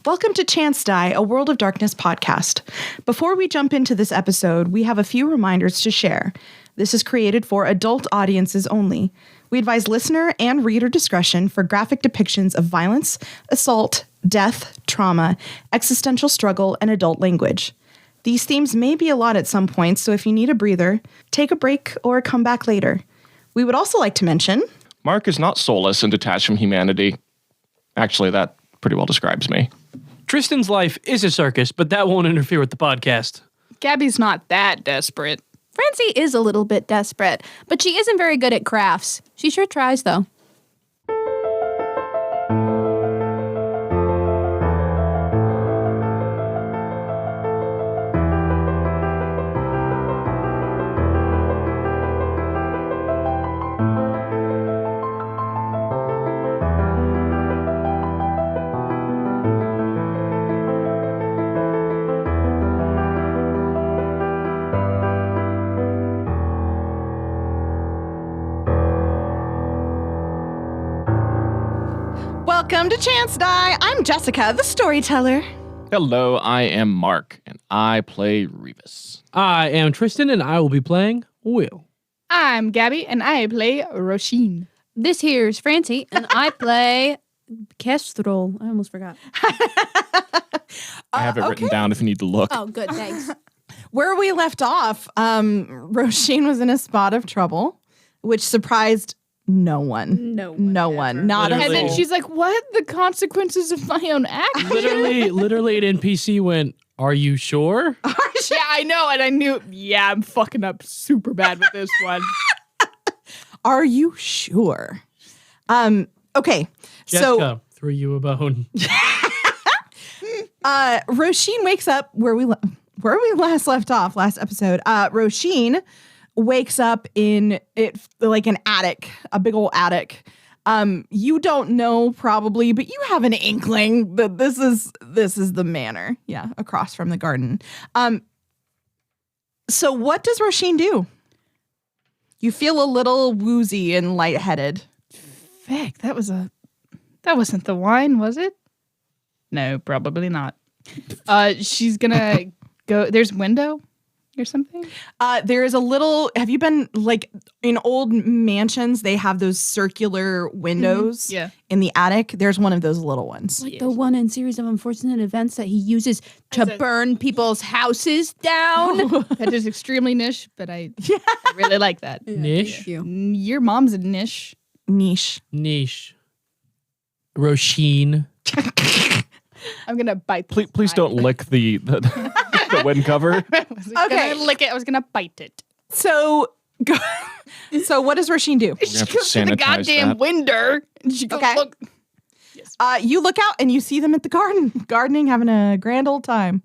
Welcome to Chance Die, a World of Darkness podcast. Before we jump into this episode, we have a few reminders to share. This is created for adult audiences only. We advise listener and reader discretion for graphic depictions of violence, assault, death, trauma, existential struggle, and adult language. These themes may be a lot at some points, so if you need a breather, take a break or come back later. We would also like to mention... Mark is not soulless and detached from humanity. Actually, that pretty well describes me. Tristan's life is a circus, but that won't interfere with the podcast. Gabby's not that desperate. Francie is a little bit desperate, but she isn't very good at crafts. She sure tries, though. Welcome to Chance Die. I'm Jessica, the storyteller. Hello, I am Mark, and I play Revis. I am Tristan, and I will be playing Will. I'm Gabby, and I play Roisin. This here's Francie, and I play Kestrel. I almost forgot. I have it written down if you need to look. Oh, good, thanks. Where we left off, Roisin was in a spot of trouble, which surprised no one. No one. Not Literally. And then she's like, what? The consequences of my own act? Literally an NPC went, "Are you sure?" Yeah, I know. And I knew, I'm fucking up super bad with this one. Are you sure? Okay. Jessica threw you a bone. Roisin wakes up where we last left off last episode. Roisin wakes up in it like an attic, a big old attic. You don't know probably, but you have an inkling that this is the manor. Yeah, across from the garden. So what does Roisin do? You feel a little woozy and lightheaded. Feck, that wasn't the wine, was it? No, probably not. She's gonna go, there's a window or something? There is a little, have you been like in old mansions, they have those circular windows in the attic. There's one of those little ones. Like the one in Series of Unfortunate Events that he uses to burn people's houses down. That is extremely niche, but I really like that. Niche? Your mom's a niche. Niche. Roisin. I'm gonna bite this Please don't lick the wind cover. I was gonna lick it. I was gonna bite it. So what does Roisin do? She have to goes to the sanitize goddamn that. window. And she goes, Okay. look. You look out and you see them at the gardening, having a grand old time.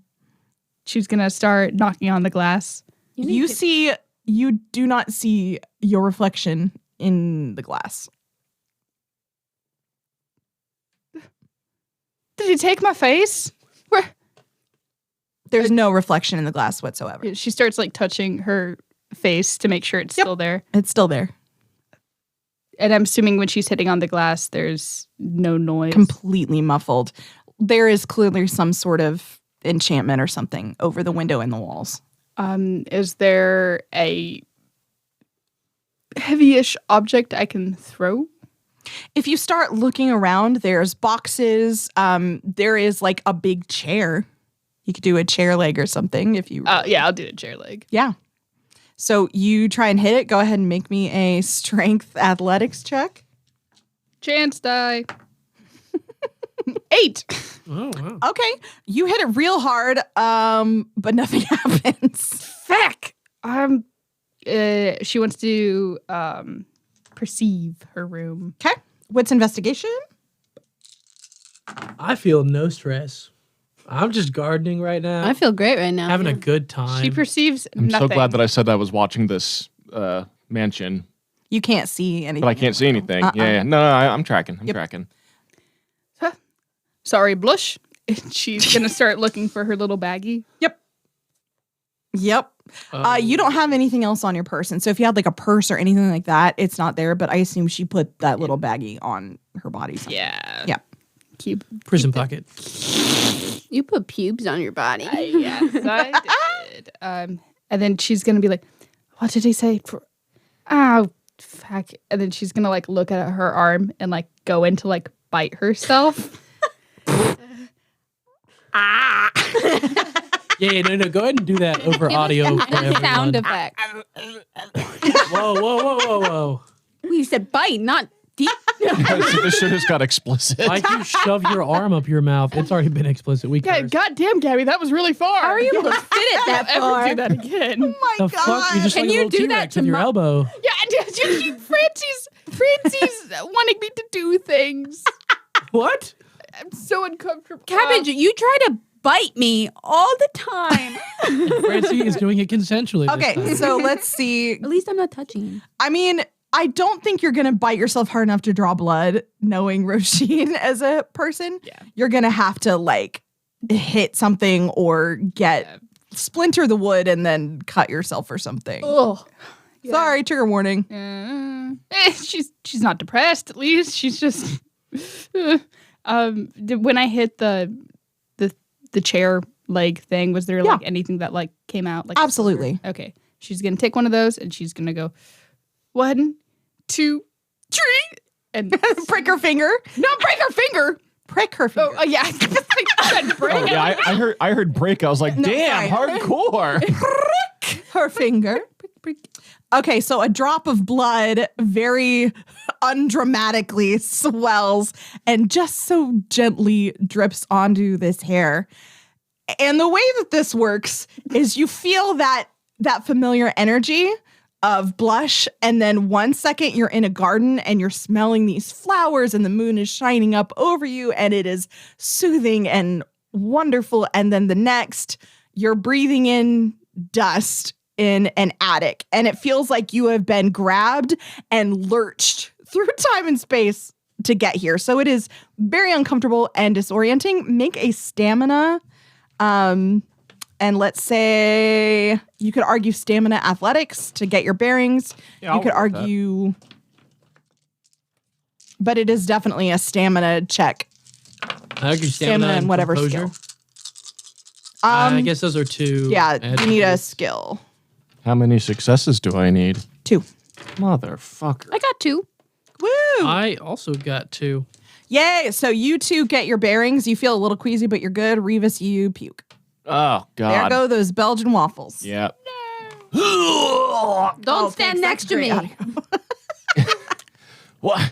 She's gonna start knocking on the glass. You do not see your reflection in the glass. Did you take my face? Where? There's no reflection in the glass whatsoever. She starts like touching her face to make sure it's still there. It's still there. And I'm assuming when she's hitting on the glass, there's no noise. Completely muffled. There is clearly some sort of enchantment or something over the window and the walls. Is there a heavy-ish object I can throw? If you start looking around, there's boxes. There is like a big chair. You could do a chair leg or something if you... Yeah, I'll do a chair leg. Yeah. So you try and hit it. Go ahead and make me a strength athletics check. Chance die. 8. Oh, wow. Okay. You hit it real hard, but nothing happens. Feck. She wants to perceive her room. Okay. What's investigation? I feel no stress. I'm just gardening right now. I feel great right now. having a good time. She perceives I'm nothing. so glad that I said I was watching this mansion, You can't see anything. but I can't see anything. Yeah. No, I'm tracking. I'm tracking. Sorry, blush. She's going to start looking for her little baggie. Yep. You don't have anything else on your person. So if you had like a purse or anything like that, it's not there. But I assume she put that little baggie on her body. Yeah. Yeah. Keep Prison pocket. You put pubes on your body. Yes, I did. And then she's gonna be like, "What did he say?" Oh, fuck! And then she's gonna like look at her arm and like go into like bite herself. Yeah, no. Go ahead and do that over audio. For everyone. Sound effect. Whoa. You said bite, not deep. This shit has got explicit. Why'd you shove your arm up your mouth? It's already been explicit. We God, cursed. goddamn, Gabby, that was really far. How are you able to fit it that Ever far? do that again? Oh my The fuck? You just Can like a you little do that T-Rex to with your my- elbow. Yeah, Francie's wanting me to do things. What? I'm so uncomfortable. Cabbage, you try to bite me all the time. Francie is doing it consensually. Okay, This time. so let's see. At least I'm not touching you. I mean, I don't think you're going to bite yourself hard enough to draw blood, knowing Roisin as a person. Yeah. You're going to have to like hit something or splinter the wood and then cut yourself or something. Oh. Sorry, trigger warning. She's not depressed. At least she's just. When I hit the chair leg thing, was there like anything that like came out? Like Absolutely. Okay, she's gonna take one of those and she's gonna go 1, 2, 3, and Prick her finger. not break her finger. Prick her finger. Oh yeah, I said break. Oh, yeah, I heard break. I was like, damn, sorry. hardcore. Prick her finger. Okay, so a drop of blood very undramatically swells and just so gently drips onto this hair. And the way that this works is you feel that familiar energy of blush, and then 1 second you're in a garden and you're smelling these flowers and the moon is shining up over you and it is soothing and wonderful, and then the next you're breathing in dust in an attic, and it feels like you have been grabbed and lurched through time and space to get here. So it is very uncomfortable and disorienting. Make a stamina, and let's say you could argue stamina athletics to get your bearings. Yeah, you could I'll work that. argue, but it is definitely a stamina check. I agree. Stamina and whatever composure. skill. I guess those are two. Yeah, you need a attributes. skill. How many successes do I need? 2. Motherfucker. I got 2. Woo! I also got 2. Yay! So you two get your bearings. You feel a little queasy, but you're good. Revis, you puke. Oh, There God. go those Belgian waffles. Yeah. Don't stand thanks, next that's to me. great audio. What?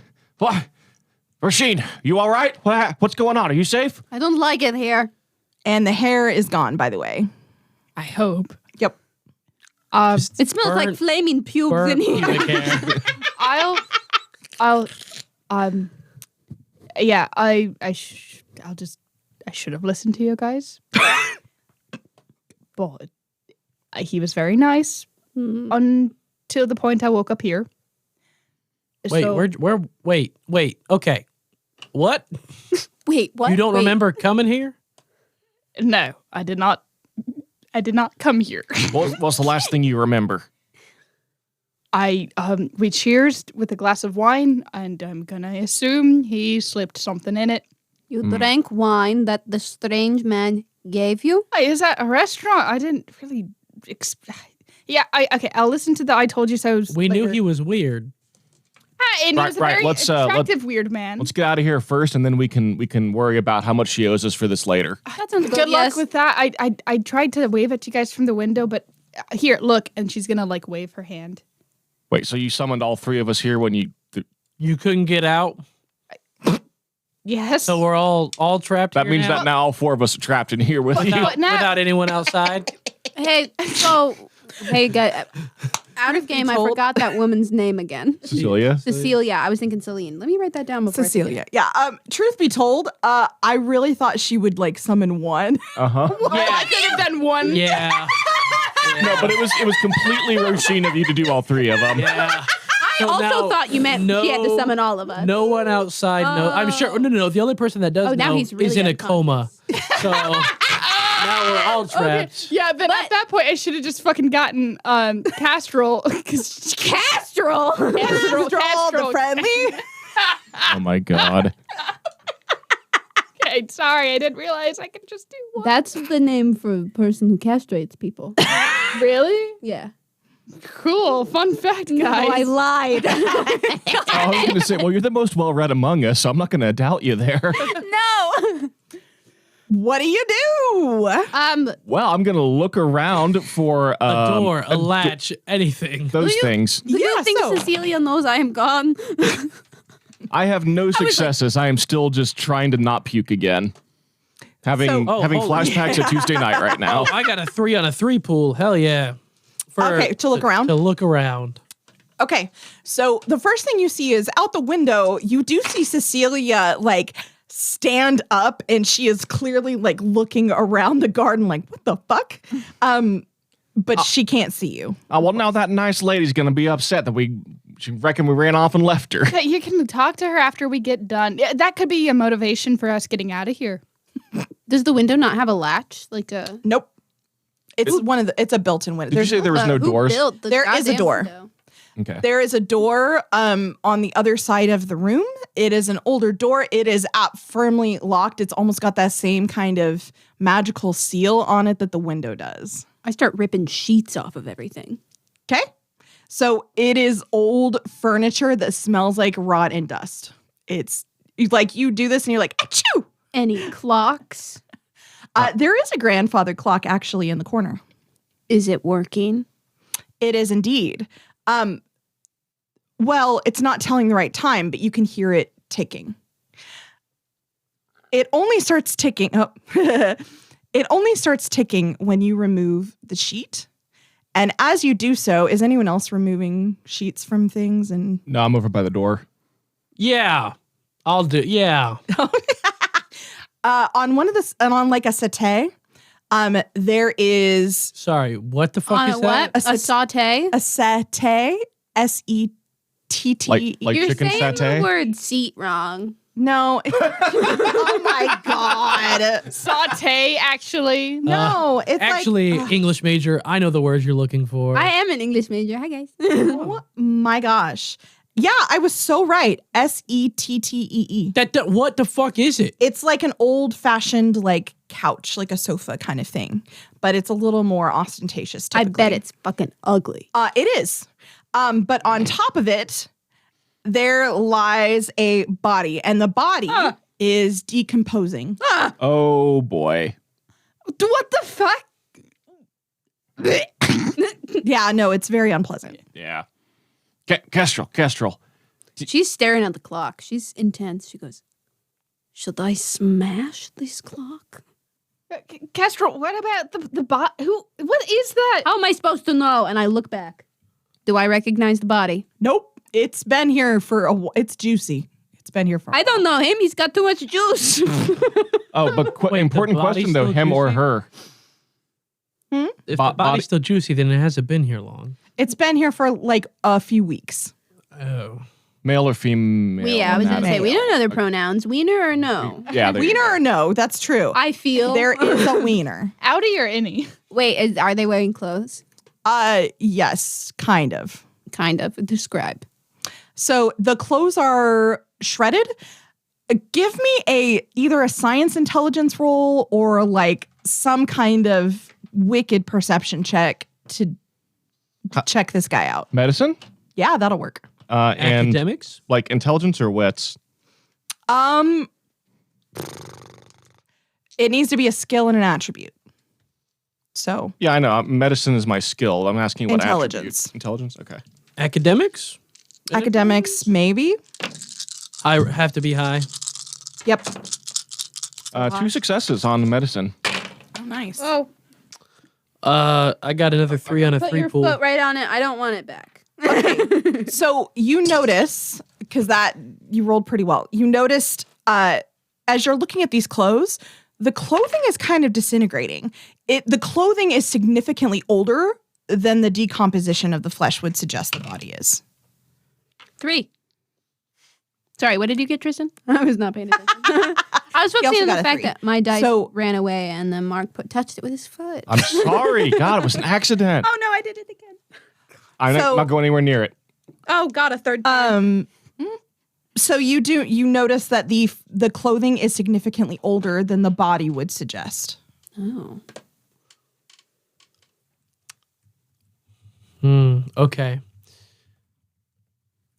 Rasheen, you all right? What's going on? Are you safe? I don't like it here. And the hair is gone, by the way. I hope. Yep. It smells like Burnt- flaming pubes Burnt in here. pubic hair. I'll yeah, I should have listened to you guys. But he was very nice until the point I woke up here. Wait, So- wait. Okay. What? Wait, what? You don't Wait. remember coming here? No, I did not come here. What's the last thing you remember? We cheersed with a glass of wine, and I'm gonna assume he slipped something in it. You drank wine that the strange man gave you? Hey, is that a restaurant? I didn't really. Okay. I'll listen to the "I told you so." We knew later. he was weird. And he was a Right, very let's, attractive weird man. Let's get out of here first, and then we can worry about how much she owes us for this later. That sounds good. Good yes. luck with that. I tried to wave at you guys from the window, but here, look, and she's gonna like wave her hand. Wait, so you summoned all three of us here when you? You couldn't get out, Yes. so we're all trapped. That here means now? that now all four of us are trapped in here with you. without, now- without anyone outside. Hey, guys, out of game, I told- forgot that woman's name again. Cecilia. Cecilia. I was thinking Celine. Let me write that down before I forget. Cecilia. Yeah. Truth be told, I really thought she would like summon one. Uh huh. I could have done one. Yeah. No, but it was completely Roisin of you to do all three of them. Yeah. I also thought you meant she had to summon all of us. No one outside knows. I'm sure. No. The only person that does Oh, now know he's really is in a coma. So now we're all trapped. Yeah, then at that point, I should have just fucking gotten Castrol. Castrol. Castrol the friendly. Oh my God. Okay. right. Sorry, I didn't realize I could just do one. That's the name for a person who castrates people. Really? Yeah. Cool. Fun fact, guys. No, I lied. I was going to say, well, you're the most well-read among us, so I'm not going to doubt you there. No. What do you do? Well, I'm going to look around for A door, a latch, anything. those things. Do you think Cecilia knows I am gone? I have no successes. I am still just trying to not puke again. Having holy- flashbacks of Tuesday night right now. Oh, I got a 3 on a 3 pool. Hell yeah. Okay, to look around? To look around. Okay, so the first thing you see is out the window, you do see Cecilia, like, stand up, and she is clearly, like, looking around the garden like, what the fuck? But she can't see you. Oh, well, now that nice lady's going to be upset that she reckon we ran off and left her. Yeah, you can talk to her after we get done. Yeah, that could be a motivation for us getting out of here. Does the window not have a latch? Like a. Nope. It's a built-in window. Did you say there was no Who doors? built the There is a goddamn door. window? Okay. There is a door on the other side of the room. It is an older door. It is firmly locked. It's almost got that same kind of magical seal on it that the window does. I start ripping sheets off of everything. Okay. So it is old furniture that smells like rot and dust. It's like you do this and you're like, achoo! Any clocks? There is a grandfather clock actually in the corner. Is it working? It is indeed. Well, it's not telling the right time, but you can hear it ticking. It only starts ticking. Oh. It only starts ticking when you remove the sheet. And as you do so, is anyone else removing sheets from things? And No, I'm over by the door. Yeah. I'll do. Yeah. on one of the on like a settee, there is Sorry. What the fuck On is a that? what? A saute? a settee, SETT. Like You're chicken saying satay? the word seat wrong. No. Oh my god. Saute, actually. No, it's Actually, like English major, I know the words you're looking for. I am an English major. Hi, guys. oh my gosh. Yeah, I was so right. SETTEE. What the fuck is it? It's like an old-fashioned like couch, like a sofa kind of thing, but it's a little more ostentatious. I Typically. bet it's fucking ugly. It is. But on top of it, there lies a body, and the body is decomposing. Oh, boy. What the fuck? Yeah, no, it's very unpleasant. Yeah. Kestrel. She's staring at the clock. She's intense. She goes, "Should I smash this clock?" Kestrel, what about the bot? What is that? How am I supposed to know? And I look back. Do I recognize the body? Nope. It's been here for it's juicy. It's been here for I don't know him. He's got too much juice. Oh, but Wait, important the body's question, though, still him or juicy? her? If Bo- the body's body- still juicy, then it hasn't been here long. It's been here for like a few weeks. Oh. Male or female? Yeah, I was going to say, Male. we don't know their pronouns. Wiener or no? Yeah, there you Wiener go. or no? That's true. I feel. There is a wiener. Outie or innie? Wait, are they wearing clothes? Yes, kind of. Kind of. Describe. So the clothes are shredded. Give me either a science intelligence roll or like some kind of wicked perception check to check this guy out. Medicine? Yeah, that'll work. And Academics? like intelligence or wits? It needs to be a skill and an attribute. So Yeah, I know. Medicine is my skill. I'm asking what Intelligence. attribute. Intelligence? Okay. Academics? academics, maybe. I have to be high. Yep. 2 successes on medicine. Oh, nice. Oh, I got another 3 on a Put 3 your pool. foot right on it. I don't want it back. So you notice, because you rolled pretty well, you noticed as you're looking at these clothes, the clothing is kind of disintegrating. The clothing is significantly older than the decomposition of the flesh would suggest the body is. 3. Sorry, what did you get, Tristan? I was not paying attention. I was He also focusing on got the a fact 3. that my dice So- ran away and then Mark touched it with his foot. I'm sorry. God, it was an accident. Oh no, I did it again. I'm So- not going anywhere near it. Oh, God, a third time. So you notice that the clothing is significantly older than the body would suggest. Oh. Okay.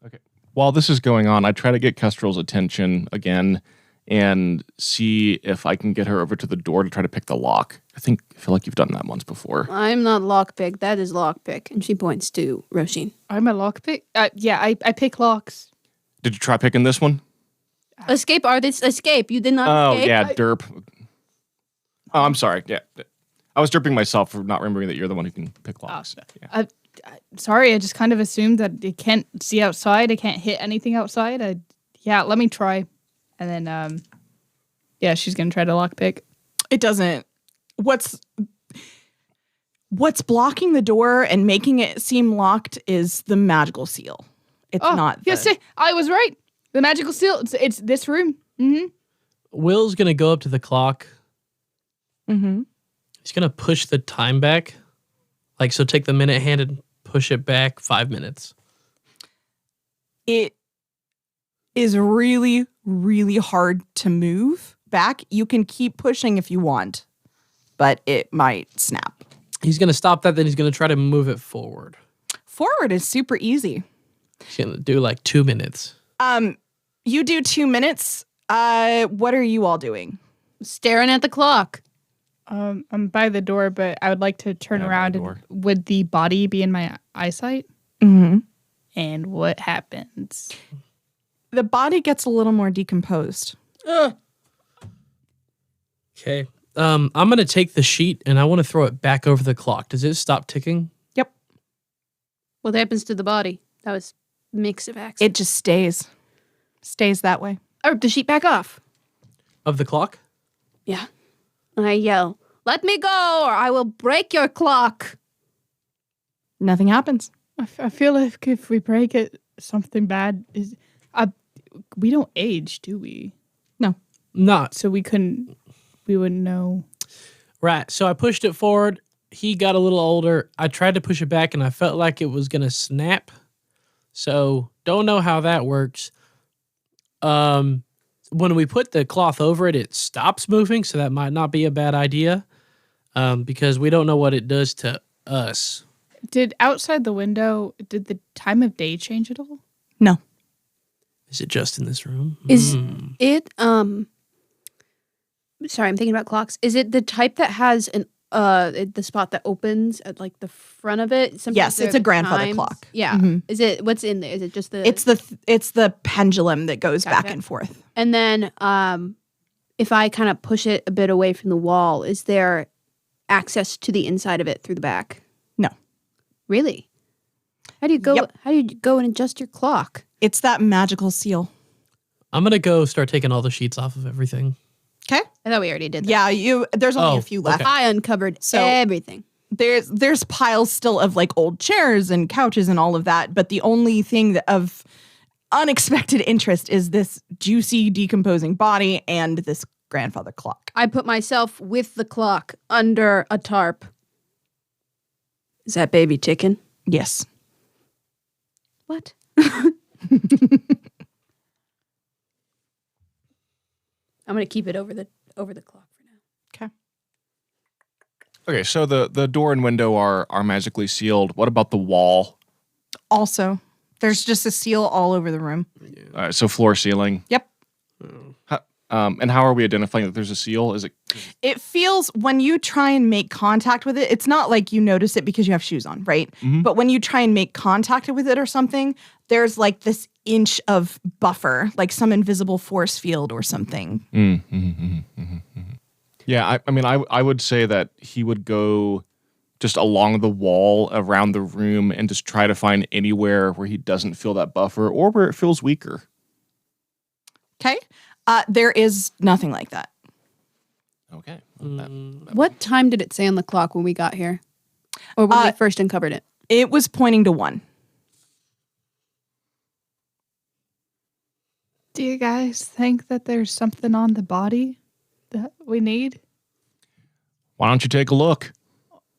Okay. While this is going on, I try to get Kestrel's attention again and see if I can get her over to the door to try to pick the lock. I feel like you've done that once before. I'm not lockpick. That is lockpick. And she points to Roshin. I'm a lockpick. Yeah, I pick locks. Did you try picking this one? Escape, artist, escape. You did not escape. Oh, yeah, derp. Oh, I'm sorry. Yeah. I was derping myself for not remembering that you're the one who can pick locks. Yeah. Sorry, I just kind of assumed that it can't see outside. I can't hit anything outside. Let me try. And then, she's going to try to lockpick. It doesn't. What's blocking the door and making it seem locked is the magical seal. It's not. Yes, I was right. The magical seal. It's this room. Mm-hmm. Will's going to go up to the clock. Mm-hmm. He's going to push the time back. So take the minute hand and push it back 5 minutes. It is really, really hard to move back. You can keep pushing if you want, but it might snap. He's going to stop that, then he's going to try to move it forward. Forward is super easy. He's going to do 2 minutes. You do 2 minutes. What are you all doing? Staring at the clock. I'm by the door, but I would like to turn around. And would the body be in my eyesight? Mm-hmm. And what happens? The body gets a little more decomposed. Okay. I'm going to take the sheet and I want to throw it back over the clock. Does it stop ticking? Yep. What happens to the body? That was a mix of accidents. It just stays. Stays that way. I rip the sheet back off. Of the clock? Yeah. And I yell, "Let me go or I will break your clock." Nothing happens. I feel like if we break it, something bad is... we don't age, do we? No. Not. So we wouldn't know. Right. So I pushed it forward. He got a little older. I tried to push it back and I felt like it was going to snap. So don't know how that works. When we put the cloth over it, it stops moving. So that might not be a bad idea because we don't know what it does to us. Did outside the window, did the time of day change at all? No. Is it just in this room? Is it sorry, I'm thinking about clocks. Is it the type that has the spot that opens at the front of it? Sometimes Yes, it's a grandfather times. clock. Yeah. Mhm. Is it what's in there? Is it just the It's the pendulum that goes back Gotcha. and forth. And then if I kind of push it a bit away from the wall, is there access to the inside of it through the back? No. Really? How do you go Yep. how do you go and adjust your clock? It's that magical seal. I'm going to go start taking all the sheets off of everything. Okay. I thought we already did that. Yeah, there's only a few left. okay. I uncovered So- everything. There's piles still of old chairs and couches and all of that, but the only thing of unexpected interest is this juicy decomposing body and this grandfather clock. I put myself with the clock under a tarp. Is that baby ticking? Yes. What? I'm gonna keep it over the clock for now. Okay. Okay, so the door and window are magically sealed. What about the wall? Also, there's just a seal all over the room. So floor ceiling. Yep. And how are we identifying that there's a seal? Is it? It feels when you try and make contact with it, it's not like you notice it because you have shoes on, right? Mhm. But when you try and make contact with it or something, there's this inch of buffer, like some invisible force field or something. Yeah, I would say that he would go just along the wall around the room and just try to find anywhere where he doesn't feel that buffer or where it feels weaker. Okay. There is nothing like that. Okay. What time did it say on the clock when we got here? Or when we first uncovered it? It was pointing to 1. Do you guys think that there's something on the body that we need? Why don't you take a look?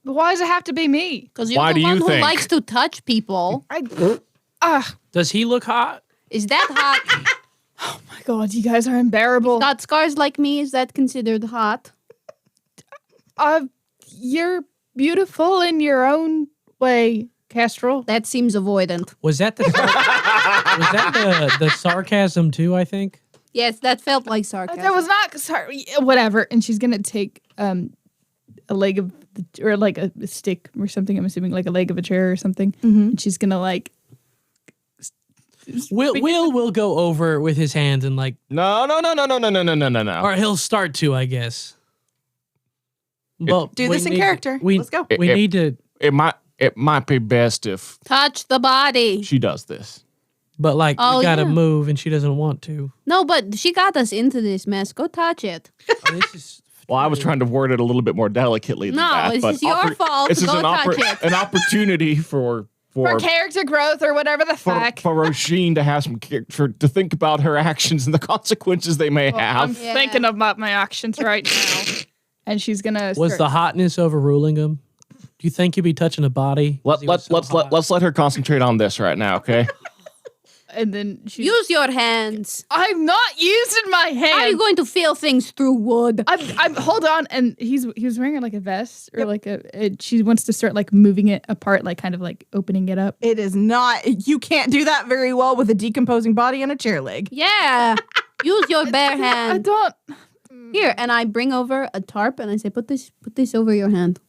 Why does it have to be me? Because you're Why the do you one who think? likes to touch people. Does he look hot? Is that hot? Oh my god, you guys are unbearable. Got scars like me. Is that considered hot? You're beautiful in your own way, Kestrel. That seems avoidant. Was that the sarcasm too? I think. Yes, that felt like sarcasm. That was not sorry. Whatever. And she's gonna take a leg of or like a stick or something. I'm assuming like a leg of a chair or something. And she's gonna like. Will go over with his hands and like, No. or he'll start to, I guess. Well, Do this in character. Let's go. We need to, It might be best if Touch the body. she does this. but like Oh, we gotta yeah. move, and she doesn't want to. No, but she got us into this mess. Go touch it. This is Well, I was trying to word it a little bit more delicately than No, that. this but is your fault. This is Go an, touch it. an opportunity for character growth or whatever the fuck. for Roisin to have to think about her actions and the consequences they may I'm have. Yeah. thinking about my actions right now. And she's gonna was start- the hotness overruling him? Do you think you'd be touching a body? Let's let her concentrate on this right now, okay? and then she's Use your hands. I'm not using my hand. How are you going to feel things through wood? I'm hold on, and he was wearing like a vest or like she wants to start like moving it apart, like kind of like opening it up. It is not. You can't do that very well with a decomposing body and a chair leg. Yeah. Use your bare I hand. don't. Here, and I bring over a tarp and I say, put this over your hand.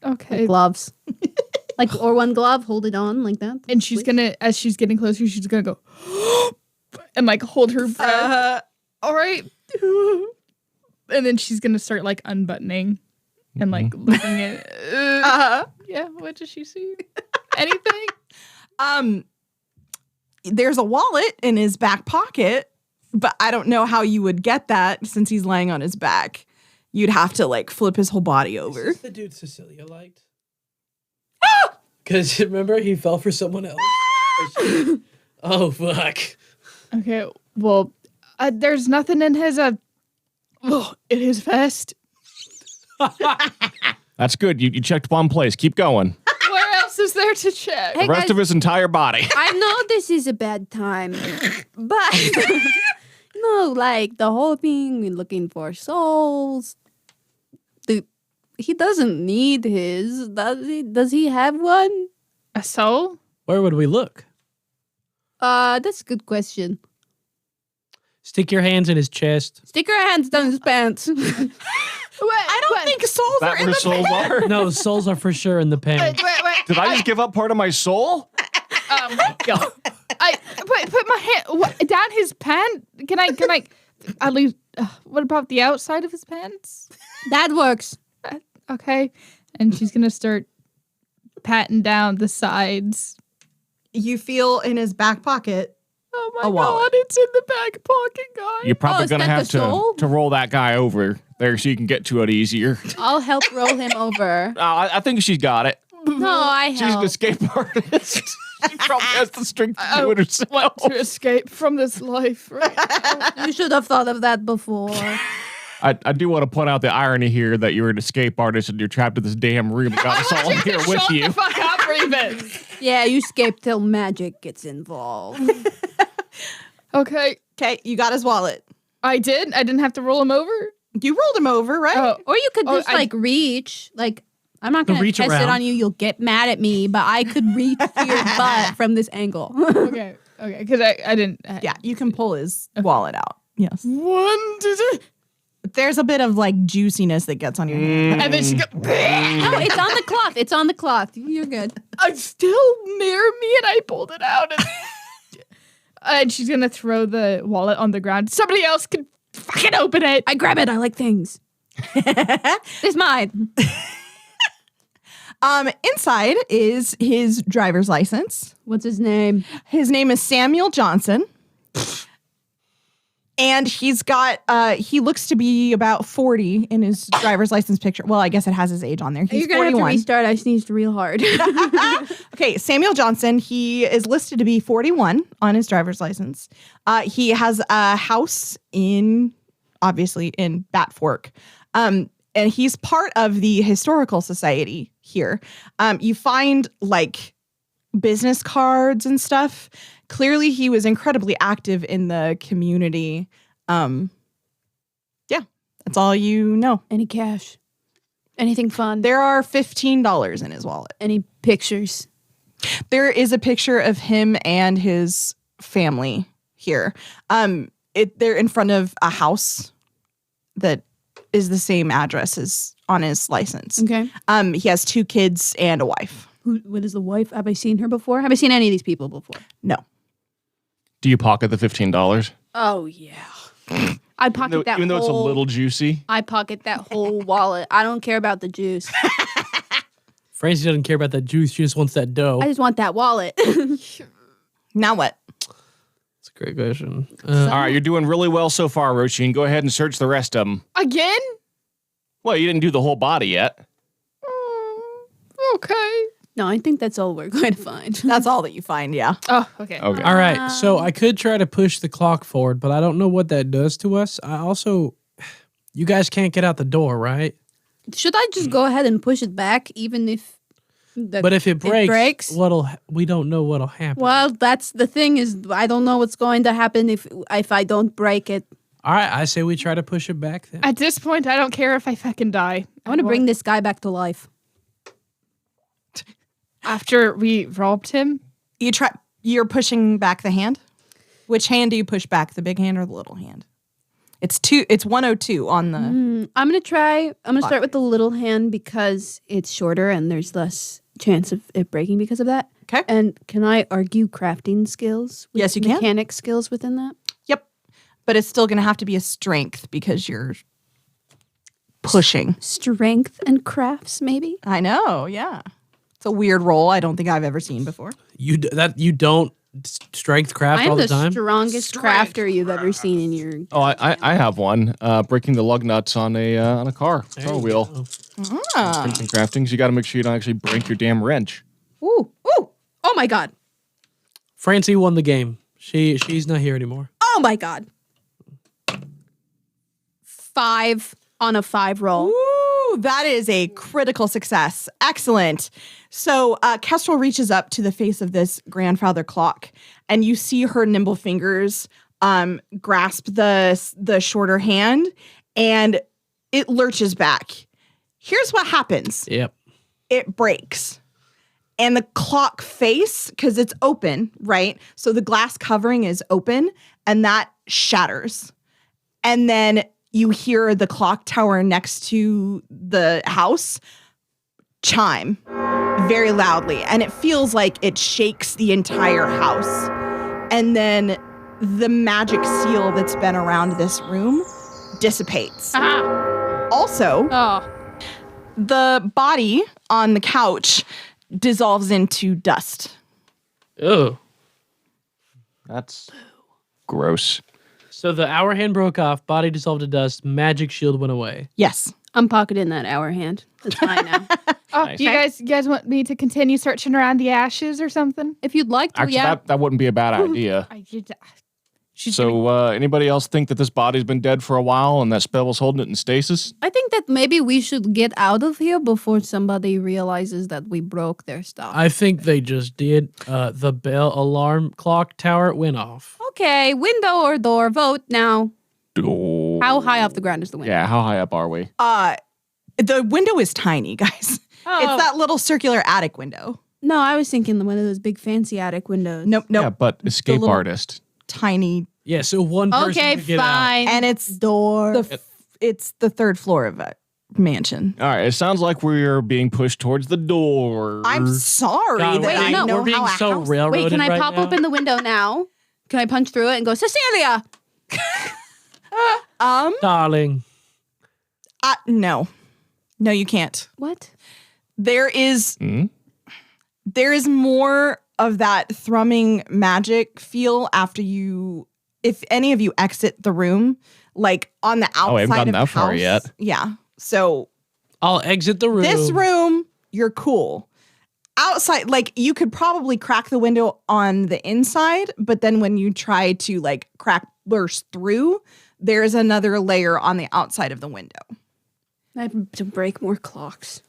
Okay. Like gloves. or one glove, hold it on like that. And she's gonna, as she's getting closer, she's gonna go and like hold her breath. All right. And then she's gonna start like unbuttoning and like looking at. Yeah. What does she see? Anything? There's a wallet in his back pocket, but I don't know how you would get that since he's laying on his back. You'd have to like flip his whole body over. Is this the dude Cecilia liked? Because remember, he fell for someone else. Oh, fuck. Okay. Well, there's nothing in his in his vest. That's good. You checked one place. Keep going. Where else is there to check? Hey, The rest guys, of his entire body. I know this is a bad time, but no, like the whole thing, we're looking for souls. He doesn't need his. Does he? Does he have one? A soul? Where would we look? That's a good question. Stick your hands in his chest. Stick your hands down his pants. I don't think souls That are in where the souls are? No, souls are for sure in the pants. Wait. Did I just give up part of my soul? Go. I put my hand down his pant. Can I at least? What about the outside of his pants? That works. Okay. And she's gonna start patting down the sides. You feel in his back pocket. Oh my A wallet. god! It's in the back pocket, guy. You're probably is going to that have the soul? to roll that guy over there so you can get to it easier. I'll help roll him over. I think she's got it. No, I She's an help. escape artist. She probably has the strength to do it herself. want to escape from this life. Right? You should have thought of that before. I do want to point out the irony here that you're an escape artist and you're trapped in this damn room and got us all here with Shut you. the fuck up, Raven. Yeah, you escape till magic gets involved. Okay, Okay, you got his wallet. I did. I didn't have to roll him over. You rolled him over, right? Oh, Or you could Oh, just I- like reach. Like, I'm not going to reach test it around. on you. You'll get mad at me, but I could reach to your butt from this angle. okay, because I didn't. Yeah, you can pull his wallet out. Yes. 1, 2, 3. There's a bit of like juiciness that gets on your hand. And then she goes. No, it's on the cloth. It's on the cloth. You're good. I'm still near me, and I pulled it out. And she's gonna throw the wallet on the ground. Somebody else can fucking open it. I grab it. I like things. It's mine. Inside is his driver's license. What's his name? His name is Samuel Johnson. And he's got, he looks to be about 40 in his driver's license picture. Well, I guess it has his age on there. He's You're going to have to 41. restart. I sneezed real hard. Okay, Samuel Johnson, he is listed to be 41 on his driver's license. He has a house obviously in Bat Fork. And he's part of the Historical Society here. You find like business cards and stuff. Clearly, he was incredibly active in the community. Yeah, that's all you know. Any cash? Anything fun? There are $15 in his wallet. Any pictures? There is a picture of him and his family here. They're in front of a house that is the same address as on his license. Okay. He has 2 kids and a wife. What is the wife? Have I seen her before? Have I seen any of these people before? No. Do you pocket the $15? Oh yeah. I pocket that Even though it's a whole- little juicy. I pocket that whole wallet. I don't care about the juice. Francie doesn't care about that juice. She just wants that dough. I just want that wallet. Now what? That's a great question. All right, you're doing really well so far, Roisin. Go ahead and search the rest of them. Again? Well, you didn't do the whole body yet. Okay. No, I think that's all we're going to find. That's all that you find, yeah. Oh, okay. Okay. All right, so I could try to push the clock forward, but I don't know what that does to us. I also, you guys can't get out the door, right? Should I just go ahead and push it back, even if? But if it breaks, we don't know what'll happen. Well, that's the thing is I don't know what's going to happen if I don't break it. All right, I say we try to push it back then. At this point, I don't care if I fucking die. I want to bring this guy back to life. After we robbed him, You're pushing back the hand? Which hand do you push back, the big hand or the little hand? It's 102 on the I'm gonna start with the little hand because it's shorter and there's less chance of it breaking because of that. Okay. And can I argue crafting skills? Yes, you can. Mechanic skills within that. Yep. But it's still going to have to be a strength because you're pushing. Strength and crafts, maybe. I know, yeah. It's a weird roll I don't think I've ever seen before. You don't strength craft I all am the the time? strongest crafter you've ever seen in your. Oh, I have one. Breaking the lug nuts on a car. There Car you wheel. go. Printing craftings. You got to make sure you don't actually break your damn wrench. Ooh, ooh! Oh my god! Francie won the game. She's not here anymore. Oh my god! 5 on a 5 roll. Ooh, that is a critical success. Excellent. So Kestrel reaches up to the face of this grandfather clock, and you see her nimble fingers grasp the shorter hand, and it lurches back. Here's what happens. Yep. It breaks. And the clock face, because it's open, right? So the glass covering is open, and that shatters. And then you hear the clock tower next to the house chime very loudly, and it feels like it shakes the entire house. And then the magic seal that's been around this room dissipates. ah, Also, oh, the body on the couch dissolves into dust. Oh. That's gross. So the hour hand broke off, body dissolved to dust, magic shield went away. Yes. I'm pocketing that hour hand. It's fine now. oh. Nice. You guys want me to continue searching around the ashes or something? If you'd like to, Actually, yeah. that wouldn't be a bad idea. So, anybody else think that this body's been dead for a while and that spell was holding it in stasis? I think that maybe we should get out of here before somebody realizes that we broke their stuff. I think they just did. The bell alarm clock tower went off. Okay, window or door, vote now. Oh. How high off the ground is the window? Yeah, how high up are we? The window is tiny, guys. Oh. It's that little circular attic window. No, I was thinking one of those big fancy attic windows. Nope. Yeah, but escape little- artist. Tiny. Yeah, so one person Okay, could get out. fine. And it's door. it's the third floor of a mansion. All right, it sounds like we're being pushed towards the door. I'm sorry God, that I no, know we're being how a so house- railroaded Wait, can I right pop now. open the window now? Can I punch through it and go, Cecilia? Darling. No. No, you can't. What? There is Hmm? there is more of that thrumming magic feel after you, if any of you exit the room, like on the outside I haven't gotten of the that far house. yet. Yeah. So I'll exit the room. this room, you're cool. Outside, like you could probably crack the window on the inside, but then when you try to like burst through, there's another layer on the outside of the window. I have to break more clocks.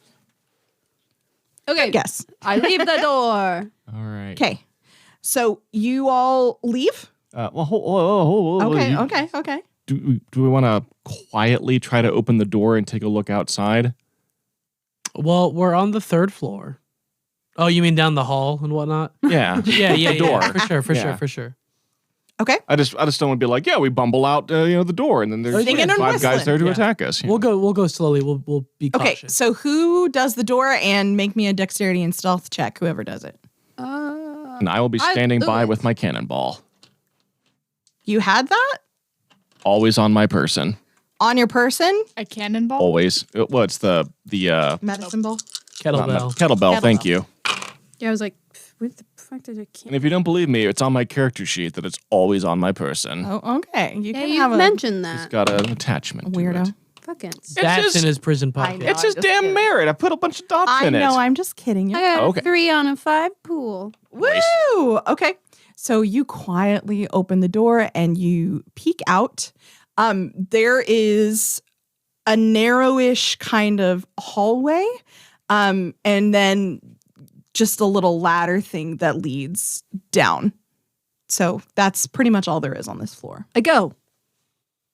Okay. Yes. I leave the door. All right. Okay. So you all leave? Well, hold. Okay. Do we want to quietly try to open the door and take a look outside? Well, we're on the 3rd floor. Oh, you mean down the hall and whatnot? Yeah. Yeah. door. For sure. Okay. I just don't want to be like, yeah, we bumble out, the door, and then there's Singing and 5 guys whistling. there to Yeah. attack us. We'll go slowly. We'll be Okay. cautious. So who does the door and make me a dexterity and stealth check, whoever does it? And I will be I'll standing do by it. with my cannonball, You had that always on my person, on your person? A cannonball? always. Well, it's the Medicine ball? Kettlebell. kettlebell. Thank Kettlebell. you. Yeah, I was like, what the fuck did I And can't? if you don't believe me, it's on my character sheet that it's always on my person. Oh, okay. You Yeah, can you have a mentioned It's that. got an attachment. to weirdo. it. Fucking. That's just- in his prison I pocket. know. It's I'm just just damn kidding. merit. I put a bunch of dots I in know. it. I'm just kidding. I got Okay. a 3 on a 5 pool. Woo! Okay. So you quietly open the door and you peek out. There is a narrowish kind of hallway, and then just a little ladder thing that leads down. So that's pretty much all there is on this floor. I go.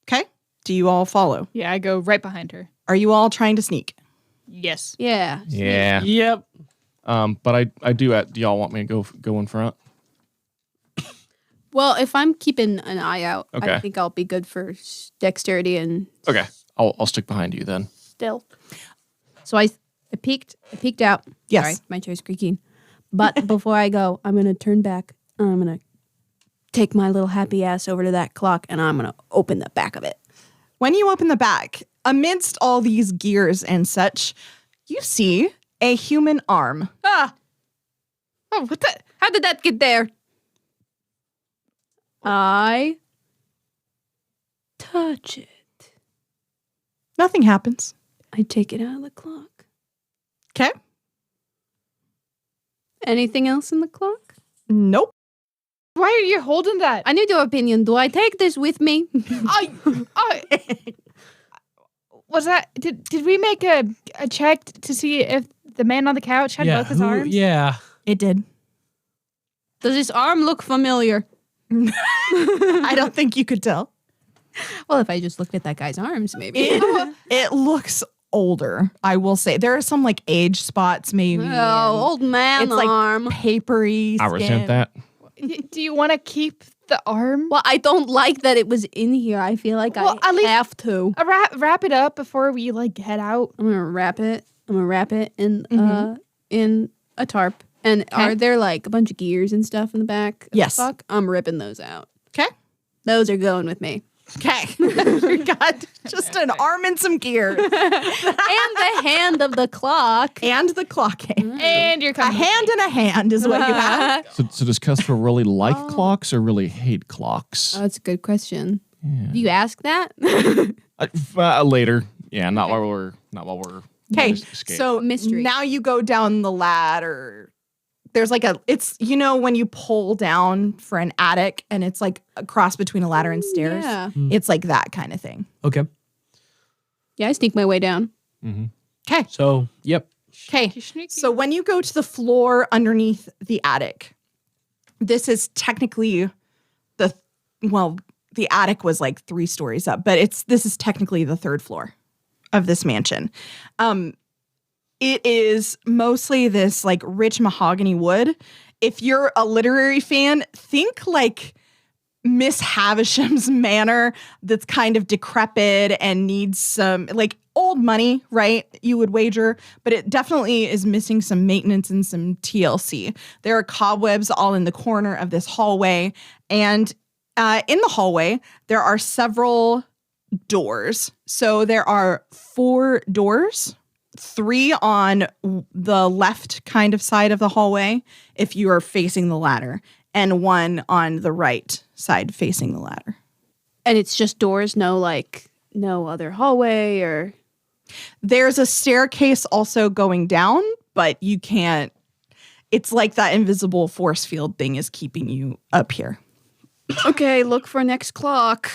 Okay. Do you all follow? Yeah, I go right behind her. Are you all trying to sneak? Yes. Yeah. Yeah. Yep. But I do. Do y'all want me to go in front? Well, if I'm keeping an eye out, Okay. I think I'll be good for dexterity and Okay. I'll stick behind you then. stealth. So I peeked out. Yes. Sorry, my chair's creaking. But before I go, I'm gonna turn back. I'm gonna take my little happy ass over to that clock, and I'm gonna open the back of it. When you open the back, amidst all these gears and such, you see a human arm. Ah! Oh, what the? How did that get there? I touch it. Nothing happens. I take it out of the clock. Okay. Anything else in the clock? Nope. Why are you holding that? I need your opinion. Do I take this with me? I was that? Did we make a check to see if the man on the couch had both his arms? Yeah. It did. Does this arm look familiar? I don't think you could tell. Well, if I just looked at that guy's arms, maybe. It looks older, I will say. There are some like age spots, maybe. Oh, old man It's like arm. papery. I skin. resent that. Do you want to keep the arm? Well, I don't like that it was in here. I feel like Well, I at least- have to. Wrap it up before we like head out. I'm gonna wrap it. In Mhm. in a tarp. And Okay. are there like a bunch of gears and stuff in the back? of the Yes. clock? I'm ripping those out. Okay. Those are going with me. Okay. You got just an arm and some gear. And the hand of the clock. And the clock hand. And you're A coming. hand and a hand is what you have. So does Custer really like Oh. clocks or really hate clocks? Oh, that's a good question. Yeah. Do you ask that? Later. Yeah, not while we're Okay. escape. So Mystery. now you go down the ladder. There's like it's when you pull down for an attic and it's like a cross between a ladder and stairs. Yeah. It's like that kind of thing. Okay. Yeah, I sneak my way down. Mhm. Okay. So, yep. Okay. You sneaky. So when you go to the floor underneath the attic, this is technically the attic was like 3 stories up, but this is technically the 3rd floor of this mansion. It is mostly this like rich mahogany wood. If you're a literary fan, think like Miss Havisham's manor that's kind of decrepit and needs some like old money, right? You would wager, but it definitely is missing some maintenance and some TLC. There are cobwebs all in the corner of this hallway. And in the hallway, there are several doors. So there are 4 doors. 3 on the left kind of side of the hallway if you are facing the ladder, and 1 on the right side facing the ladder. And it's just doors, no other hallway or. There's a staircase also going down, but you can't. It's like that invisible force field thing is keeping you up here. Okay, look for next clock.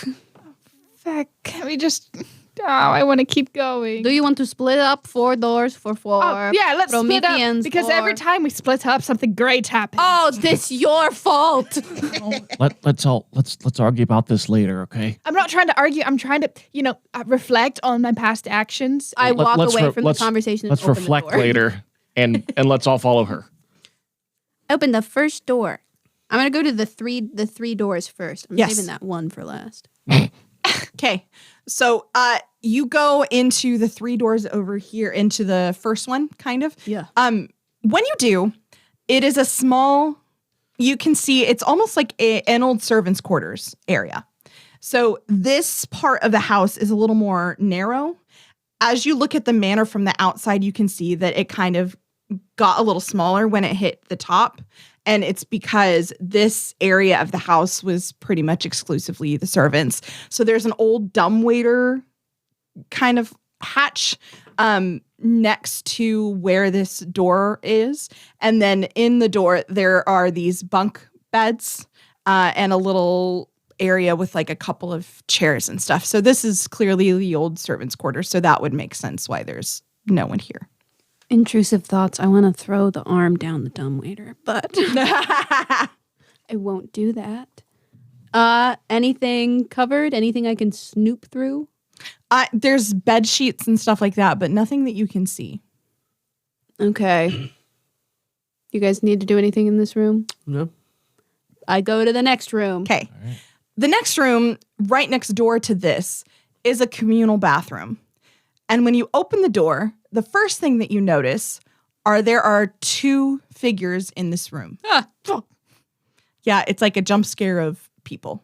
Fuck, can we just I want to keep going. Do you want to split up 4 doors for 4? Oh, yeah, let's split up. Prometheans Because for- every time we split up, something great happens. Oh, this your fault. Let's argue about this later, okay? I'm not trying to argue. I'm trying to, reflect on my past actions. I walk let's away re- from the let's- conversation. And Let's open reflect the door. later, and let's all follow her. Open the first door. I'm gonna go to the three doors first. I'm Yes. saving that one for last. Okay. So you go into the 3 doors over here, into the first one, kind of. Yeah. When you do, it is a small, you can see it's almost like an old servant's quarters area. So this part of the house is a little more narrow. As you look at the manor from the outside, you can see that it kind of got a little smaller when it hit the top. And it's because this area of the house was pretty much exclusively the servants. So there's an old dumbwaiter kind of hatch next to where this door is. And then in the door, there are these bunk beds and a little area with like a couple of chairs and stuff. So this is clearly the old servants' quarters. So that would make sense why there's no one here. Intrusive thoughts. I want to throw the arm down the dumbwaiter, but I won't do that. Anything covered? Anything I can snoop through? There's bed sheets and stuff like that, but nothing that you can see. Okay. You guys need to do anything in this room? No. I go to the next room. Okay. The next room, right next door to this, is a communal bathroom. And when you open the door, the first thing that you notice there are 2 figures in this room. Yeah, it's like a jump scare of people.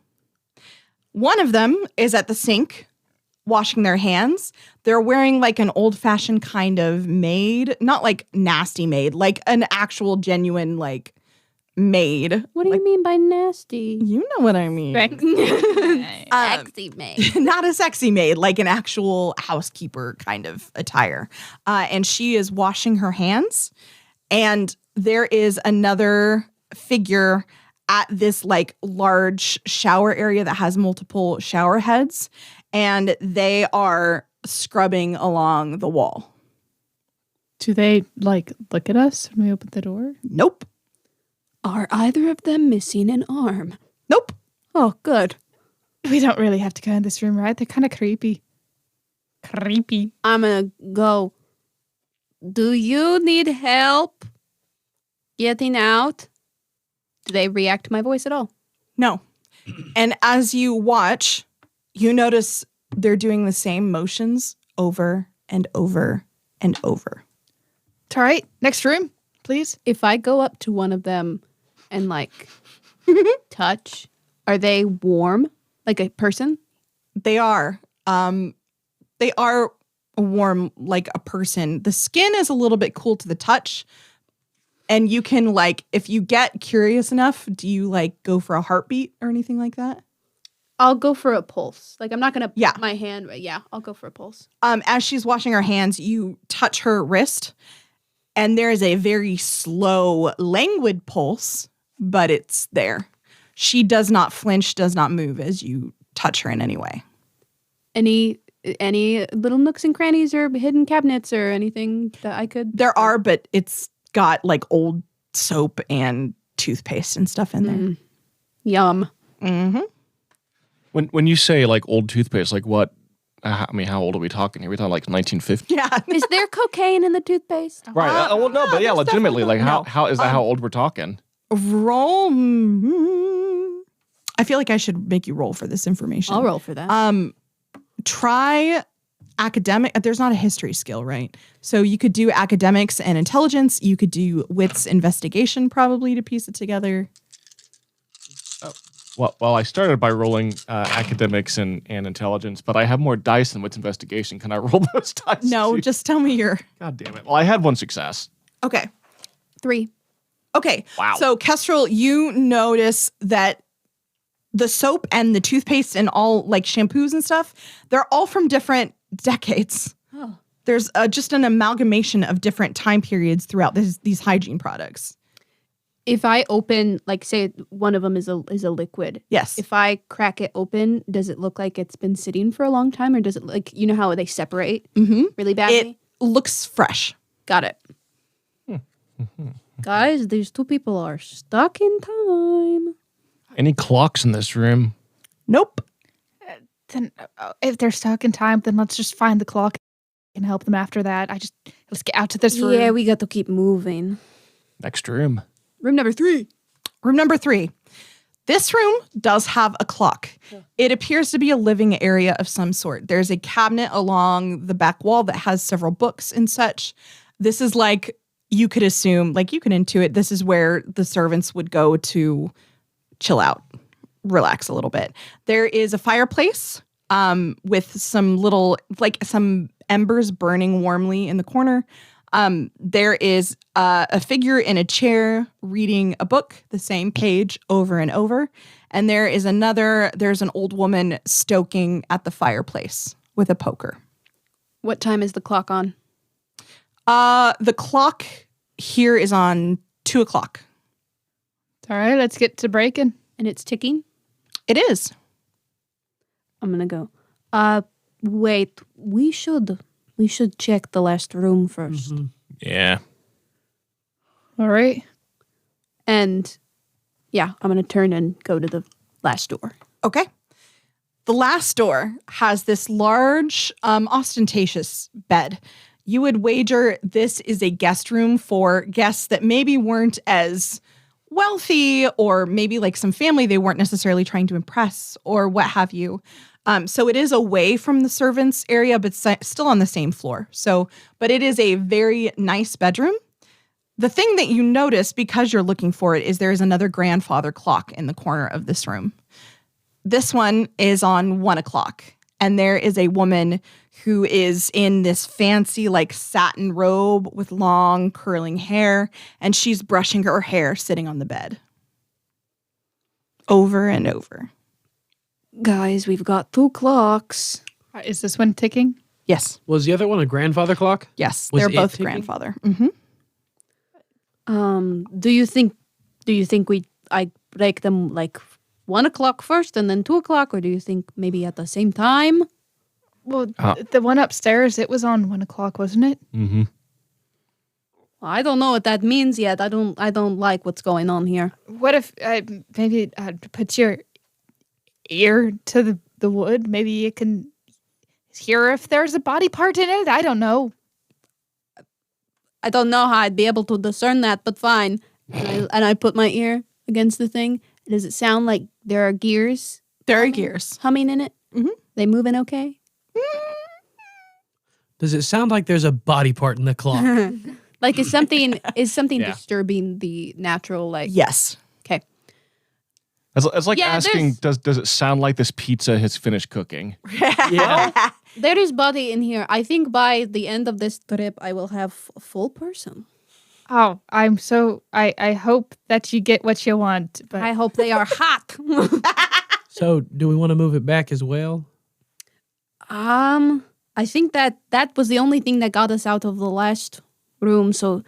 One of them is at the sink washing their hands. They're wearing like an old-fashioned kind of maid, not like nasty maid, like an actual genuine like maid. What do you mean by nasty? You know what I mean. Sexy maid. Not a sexy maid, like an actual housekeeper kind of attire. And she is washing her hands. And there is another figure at this like large shower area that has multiple shower heads. And they are scrubbing along the wall. Do they, look at us when we open the door? Nope. Are either of them missing an arm? Nope. Oh, good. We don't really have to go in this room, right? They're kind of creepy. Creepy. I'm gonna go. Do you need help getting out? Do they react to my voice at all? No. And as you watch, you notice they're doing the same motions over and over and over. It's all right. Next room, please. If I go up to one of them and touch, are they warm? Like a person? They are. They are warm like a person. The skin is a little bit cool to the touch. And you can if you get curious enough, do you go for a heartbeat or anything like that? I'll go for a pulse. I'm not gonna Yeah. put my hand. Yeah, I'll go for a pulse. As she's washing her hands, you touch her wrist, and there is a very slow, languid pulse, but it's there. She does not flinch, does not move as you touch her in any way. Any little nooks and crannies or hidden cabinets or anything that I could? There are, but it's got old soap and toothpaste and stuff in there. Yum. Mm-hmm. When you say old toothpaste, what? I mean, how old are we talking here? We talking 1950? Yeah. Is there cocaine in the toothpaste? Right. Well, no, but yeah, there's legitimately, definitely- how is that? How old we're talking? Roll. I feel like I should make you roll for this information. I'll roll for that. Try academic. There's not a history skill, right? So you could do academics and intelligence. You could do wits investigation probably to piece it together. Well, I started by rolling academics and intelligence, but I have more dice than wits investigation. Can I roll those dice? No, too? just tell me your. God damn it. Well, I had 1 success. Okay. 3. Okay. Wow. So Kestrel, you notice that the soap and the toothpaste and all shampoos and stuff, they're all from different decades. Oh. There's just an amalgamation of different time periods throughout these hygiene products. If I open, like, say one of them is a liquid. Yes. If I crack it open, does it look like it's been sitting for a long time, or does it like how they separate really badly? It looks fresh. Got it. Guys, these two people are stuck in time. Any clocks in this room? Nope. Then if they're stuck in time, then let's just find the clock and help them after that. Let's get out to this room. Yeah, we got to keep moving. Next room. Room number 3. Room number 3. This room does have a clock. It appears to be a living area of some sort. There's a cabinet along the back wall that has several books and such. This is like, you could assume, like you can intuit, this is where the servants would go to chill out, relax a little bit. There is a fireplace with some little, like some embers burning warmly in the corner. There is a figure in a chair reading a book, the same page over and over. And there's an old woman stoking at the fireplace with a poker. What time is the clock on? The clock here is on 2:00. All right, let's get to breaking. And it's ticking? It is. I'm gonna go. Wait, we should check the last room first. Yeah. All right. And yeah, I'm gonna turn and go to the last door. Okay. The last door has this large, ostentatious bed. You would wager this is a guest room for guests that maybe weren't as wealthy, or maybe like some family they weren't necessarily trying to impress, or what have you. So it is away from the servants area, but still on the same floor. But it is a very nice bedroom. The thing that you notice, because you're looking for it, is there is another grandfather clock in the corner of this room. This one is on 1:00, and there is a woman who is in this fancy like satin robe with long curling hair, and she's brushing her hair sitting on the bed. Over and over. Guys, we've got 2 clocks. Is this one ticking? Yes. Was the other one a grandfather clock? Yes. Was They're it both ticking? grandfather. Do you think I break them like 1:00 first and then 2:00, or do you think maybe at the same time? Well, the one upstairs, it was on 1:00, wasn't it? Mm-hmm. I don't know what that means yet. I don't like what's going on here. What if maybe put your ear to the wood? Maybe you can hear if there's a body part in it. I don't know. I don't know how I'd be able to discern that, but fine. And I put my ear against the thing. Does it sound like there are gears? There are gears. Humming in it? Mhm. They moving okay? Does it sound like there's a body part in the clock? Like is something Yeah. disturbing the natural like? Yes. Okay. It's like Yeah, asking, does it sound like this pizza has finished cooking? Yeah. There is body in here. I think by the end of this trip, I will have a full person. Oh, I hope that you get what you want. But I hope they are hot. So, do we want to move it back as well? I think that was the only thing that got us out of the last room. So,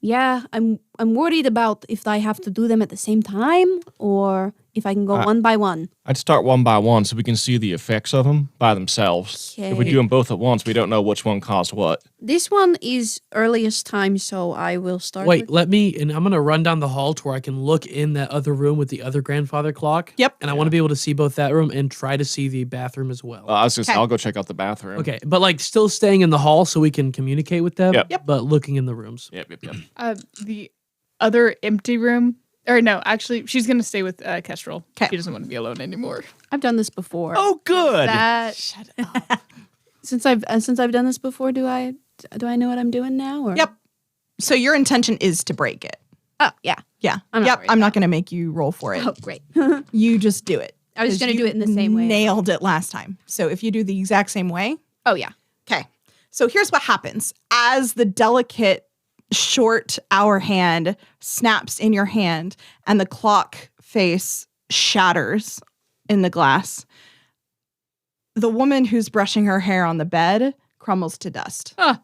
yeah, I'm worried about if I have to do them at the same time or if I can go one by one. I'd start one by one so we can see the effects of them by themselves. If we Okay. do them both at once, we don't know which one caused what. This one is earliest time, so I will start. Wait, with- let me, and I'm going to run down the hall to where I can look in that other room with the other grandfather clock. Yep. And I want to be able to see both that room and try to see the bathroom as well. I was just, Okay. I'll go check out the bathroom. Okay, but like still staying in the hall so we can communicate with them, Yep. but looking in the rooms. Yep. the other empty room, or no, actually, she's gonna stay with Kestrel. 'Kay. She doesn't want to be alone anymore. I've done this before. Oh, good. Shut up. Since I've done this before, do I know what I'm doing now? Or? Yep. So your intention is to break it. Oh yeah. Yeah. I'm not yep. worried I'm about not going to make you roll for it. Oh great. You just do it. I was 'Cause gonna do you it in the same way. Nailed it last time. So if you do the exact same way. Oh yeah. Okay. So here's what happens. As the delicate short hour hand snaps in your hand and the clock face shatters in the glass, the woman who's brushing her hair on the bed crumbles to dust. Huh.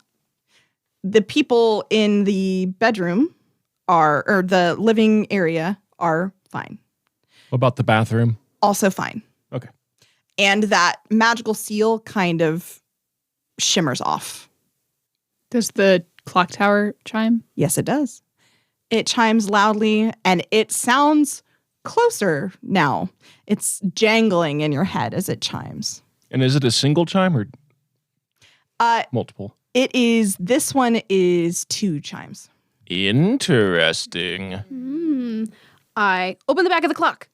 The people in the bedroom or the living area are fine. What about the bathroom? Also fine. Okay. And that magical seal kind of shimmers off. Does the clock tower chime? Yes, it does. It chimes loudly and it sounds closer now. It's jangling in your head as it chimes. And is it a single chime or multiple? This one is 2 chimes. Interesting. I open the back of the clock.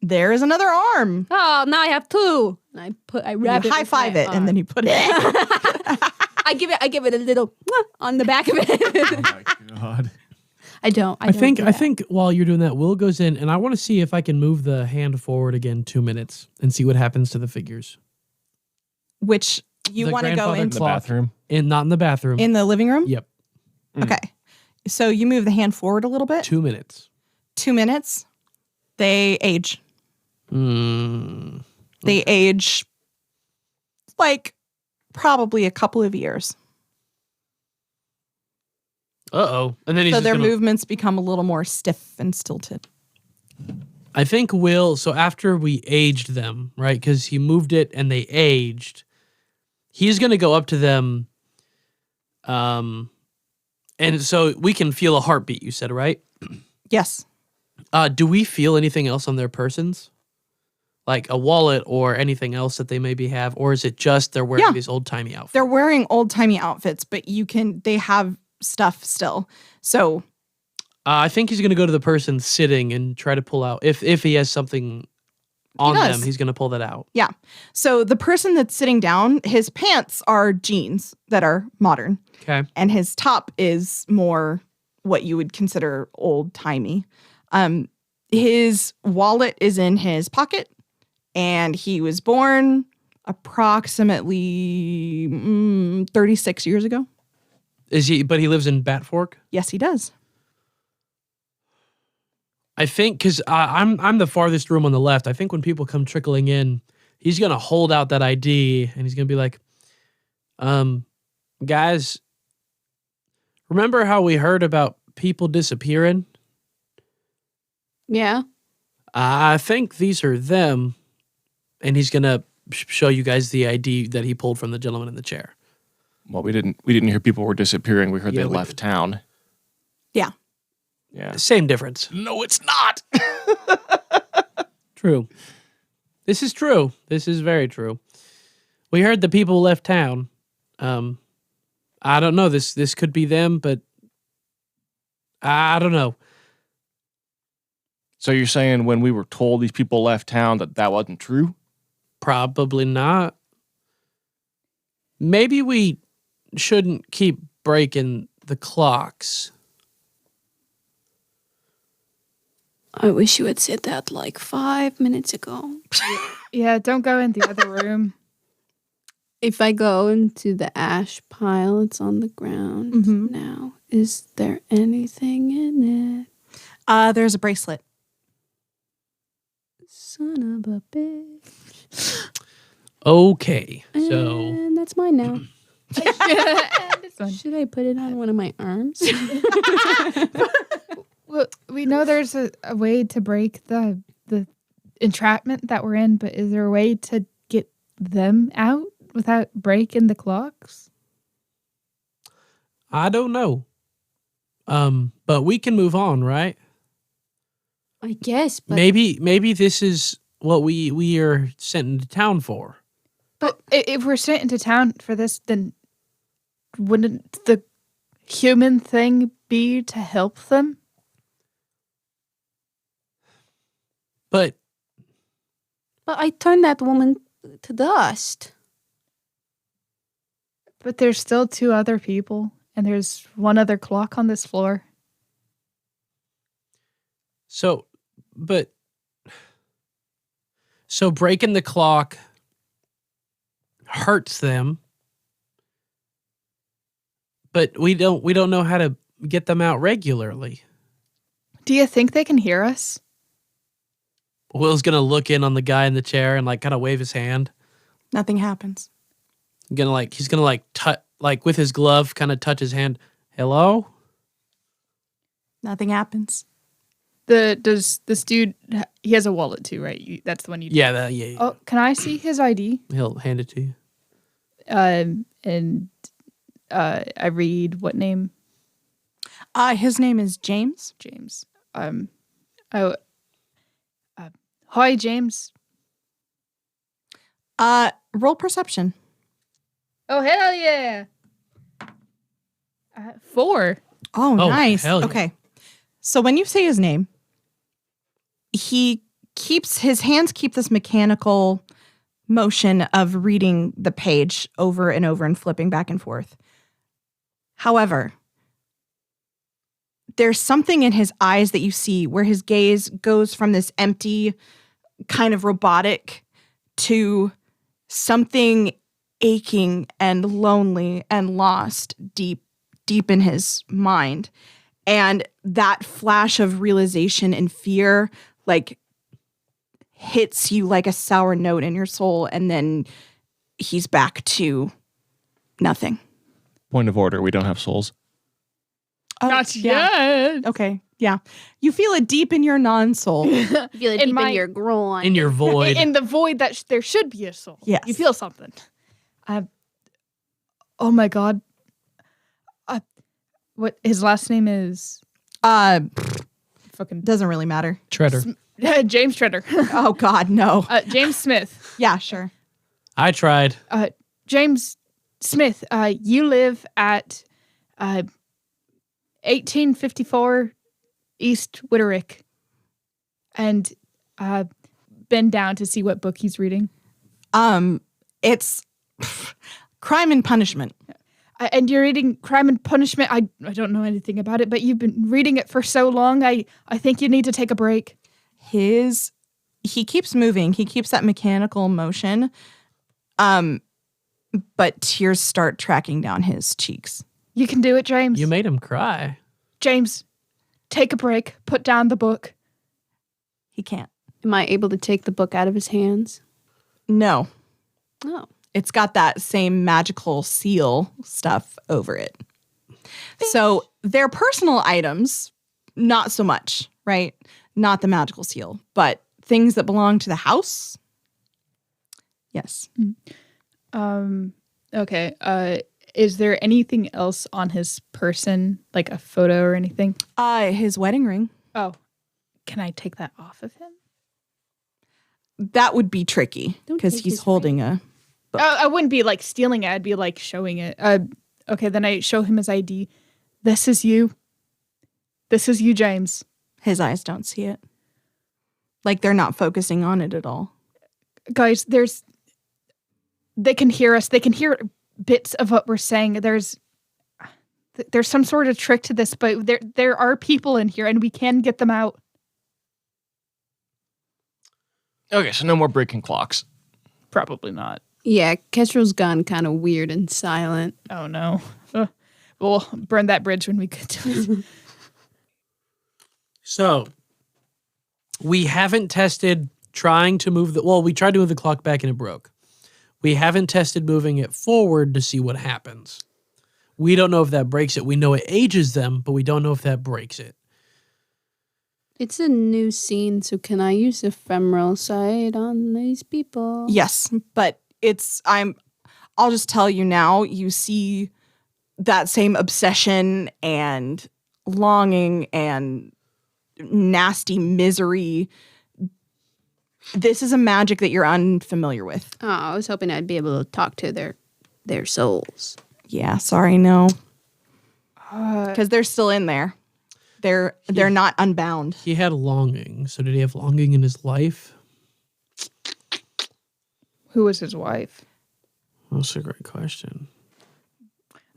There is another arm. Oh, now I have 2. And I wrap You it. high with five my it arm. and then you put it. I give it a little mwah on the back of it. Oh my god. I don't. I think while you're doing that, Will goes in, and I want to see if I can move the hand forward again 2 minutes and see what happens to the figures. Which you The want to go grandfather In into the Clock. bathroom. Not in the bathroom. in the living room? Yep. Okay. So you move the hand forward a little bit. 2 minutes. 2 minutes. They age. They age like probably a couple of years. Uh-oh. And then he's So just their gonna, movements become a little more stiff and stilted. I think Will, so after we aged them, right, because he moved it and they aged, he's going to go up to them, and so we can feel a heartbeat, you said, right? Yes. Do we feel anything else on their persons? Like a wallet or anything else that they maybe have? Or is it just they're wearing Yeah. these old-timey outfits? They're wearing old-timey outfits, but they have stuff still. So I think he's going to go to the person sitting and try to pull out. If he has something on does. them, he's going to pull that out. yeah. So the person that's sitting down, his pants are jeans that are modern. Okay. And his top is more what you would consider old-timey. His wallet is in his pocket, and he was born approximately 36 years ago. But he lives in Bat Fork? Yes, he does. I think because I'm the farthest room on the left. I think when people come trickling in, he's gonna hold out that ID and he's gonna be like, guys, remember how we heard about people disappearing? Yeah. I think these are them. And he's gonna show you guys the ID that he pulled from the gentleman in the chair. Well, we didn't hear people were disappearing. We heard Yeah, they we left did. town. Yeah. Yeah. Same difference. No, it's not. True. This is true. This is very true. We heard the people left town. I don't know. This could be them, but I don't know. So you're saying when we were told these people left town that wasn't true? Probably not. Maybe we shouldn't keep breaking the clocks. I wish you had said that like 5 minutes ago. Yeah, don't go in the other room. If I go into the ash pile, it's on the ground Mhm. now. Is there anything in it? There's a bracelet. Son of a bitch. Okay, so And that's mine now. This one. Should I put it on one of my arms? Well, we know there's a way to break the entrapment that we're in, but is there a way to get them out without breaking the clocks? I don't know. But we can move on, right? I guess, but Maybe this is what we are sent into town for. But if we're sent into town for this, then wouldn't the human thing be to help them? But I turned that woman to dust. But there's still 2 other people, and there's 1 other clock on this floor. so breaking the clock hurts them. But we don't know how to get them out regularly. Do you think they can hear us? Will's gonna look in on the guy in the chair and like kind of wave his hand. Nothing happens. He's gonna touch with his glove, kind of touch his hand. Hello? Nothing happens. Does this dude? He has a wallet too, right? That's the one you. Yeah, yeah. Oh, can I see his ID? He'll hand it to you. And I read what name? His name is James. James. Oh, hi, James. Roll perception. Oh, hell yeah. 4. Oh, nice. hell yeah. Okay. So when you say his name, his hands keep this mechanical motion of reading the page over and over and flipping back and forth. However, there's something in his eyes that you see where his gaze goes from this empty, kind of robotic to something aching and lonely and lost deep in his mind. And that flash of realization and fear like hits you like a sour note in your soul, and then he's back to nothing. Point of order, we don't have souls. Oh, Not yeah. yet. Okay. Yeah. You feel it deep in your non-soul. You feel it In deep my- in your groin. In your void. In the void that there should be a soul. Yes. You feel something. Oh my God. What his last name is? Fucking Doesn't really matter. Treader. James Treader. Oh God, no. James Smith. Yeah, sure. I tried. James Smith. You live at 1854 East Witterick, and been down to see what book he's reading. It's Crime and Punishment. And you're reading Crime and Punishment. I don't know anything about it, but you've been reading it for so long. I think you need to take a break. He keeps moving. He keeps that mechanical motion. But tears start tracking down his cheeks. You can do it, James. You made him cry. James, take a break. Put down the book. He can't. Am I able to take the book out of his hands? No. Oh. It's got that same magical seal stuff over it. So they're personal items, not so much, right? Not the magical seal, but things that belong to the house. Yes. Okay. Is there anything else on his person, like a photo or anything? His wedding ring. Oh, can I take that off of him? That would be tricky Don't because take he's his holding a. I wouldn't be like stealing it. I'd be like showing it. Okay, then I show him his ID. This is you. This is you, James. His eyes don't see it. Like they're not focusing on it at all. Guys, they can hear us. They can hear bits of what we're saying. There's some sort of trick to this, but there are people in here and we can get them out. Okay, so no more breaking clocks. Probably not. Yeah, Kestrel's gone kind of weird and silent. Oh no. We'll burn that bridge when we get to it. So, we haven't tested trying to move we tried to move the clock back and it broke. We haven't tested moving it forward to see what happens. We don't know if that breaks it. We know it ages them, but we don't know if that breaks it. It's a new scene, so can I use ephemeral sight on these people? Yes, but I'll just tell you now, you see that same obsession and longing and nasty misery. This is a magic that you're unfamiliar with. Oh, I was hoping I'd be able to talk to their souls. Yeah, sorry, no. Because they're still in there. They're not unbound. He had longing. So, did he have longing in his life? Who was his wife? That's a great question.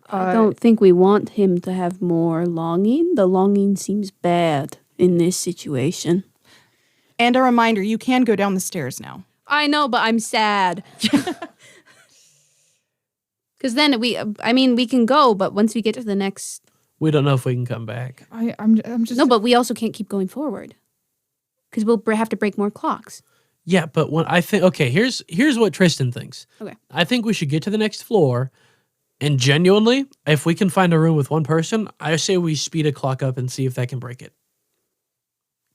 I don't think we want him to have more longing. The longing seems bad in this situation. And a reminder, you can go down the stairs now. I know, but I'm sad. Because then we can go, but once we get to the next... We don't know if we can come back. I'm just... No, but we also can't keep going forward. Because we'll have to break more clocks. Yeah, but when I think, okay, here's what Tristan thinks. Okay. I think we should get to the next floor, And genuinely, if we can find a room with one person, I say we speed a clock up and see if that can break it.